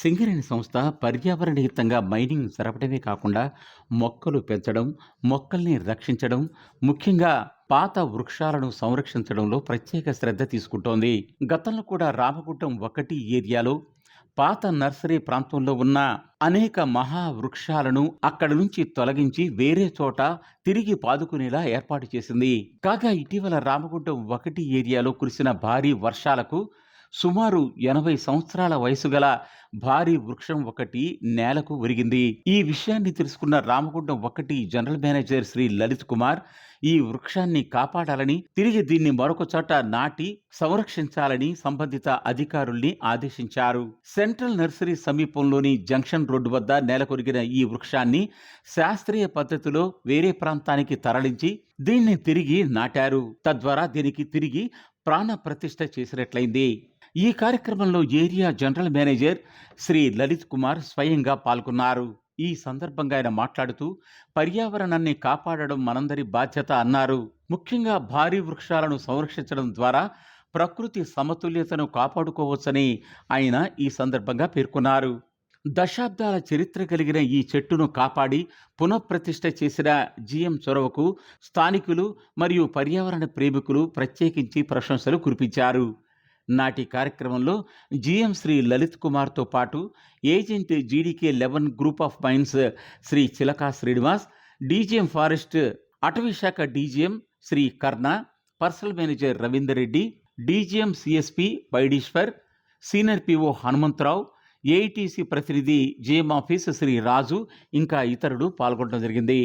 సింగరేణి సంస్థ పర్యావరణహితంగా మైనింగ్ జరపడమే కాకుండా మొక్కలు పెంచడం, మొక్కల్ని రక్షించడం, ముఖ్యంగా పాత వృక్షాలను సంరక్షించడంలో ప్రత్యేక శ్రద్ధ తీసుకుంటోంది. గతంలో కూడా రామగుండం ఒకటి ఏరియాలో పాత నర్సరీ ప్రాంతంలో ఉన్న అనేక మహా వృక్షాలను అక్కడి నుంచి తొలగించి వేరే చోట తిరిగి పాదుకునేలా ఏర్పాటు చేసింది. కాగా ఇటీవల రామగుండం ఒకటి ఏరియాలో కురిసిన భారీ వర్షాలకు సుమారు 80 సంవత్సరాల వయసు గల భారీ వృక్షం ఒకటి నేలకు ఒరిగింది. ఈ విషయాన్ని తెలుసుకున్న రామగుండం ఒకటి జనరల్ మేనేజర్ శ్రీ లలిత్ కుమార్ ఈ వృక్షాన్ని కాపాడాలని, తిరిగి దీన్ని మరొక చోట నాటి సంరక్షించాలని సంబంధిత అధికారుల్ని ఆదేశించారు. సెంట్రల్ నర్సరీ సమీపంలోని జంక్షన్ రోడ్డు వద్ద నేలకొరిగిన ఈ వృక్షాన్ని శాస్త్రీయ పద్ధతిలో వేరే ప్రాంతానికి తరలించి దీన్ని తిరిగి నాటారు. తద్వారా దీనికి తిరిగి ప్రాణ ప్రతిష్ఠ చేసినట్లయింది. ఈ కార్యక్రమంలో area general manager Shri Lalit Kumar స్వయంగా పాల్గొన్నారు. ఈ సందర్భంగా ఆయన మాట్లాడుతూ పర్యావరణాన్ని కాపాడడం మనందరి బాధ్యత అన్నారు. ముఖ్యంగా భారీ వృక్షాలను సంరక్షించడం ద్వారా ప్రకృతి సమతుల్యతను కాపాడుకోవచ్చని ఆయన ఈ సందర్భంగా పేర్కొన్నారు. దశాబ్దాల చరిత్ర కలిగిన ఈ చెట్టును కాపాడి పునఃప్రతిష్ఠ చేసిన జీఎం చొరవకు స్థానికులు మరియు పర్యావరణ ప్రేమికులు ప్రత్యేకించి ప్రశంసలు కురిపించారు. నాటి కార్యక్రమంలో జీఎం శ్రీ లలిత్ కుమార్తో పాటు agent GDK 11 group of mines Shri Chilaka Srinivas, DGM forest అటవీ శాఖ DGM Shri Karna, personal manager Ravinder Reddy, DGM CSP Vaidishwar, senior PO Hanumantha Rao, AITC ప్రతినిధి జేఎం ఆఫీస్ శ్రీ రాజు ఇంకా ఇతరులు పాల్గొనడం జరిగింది.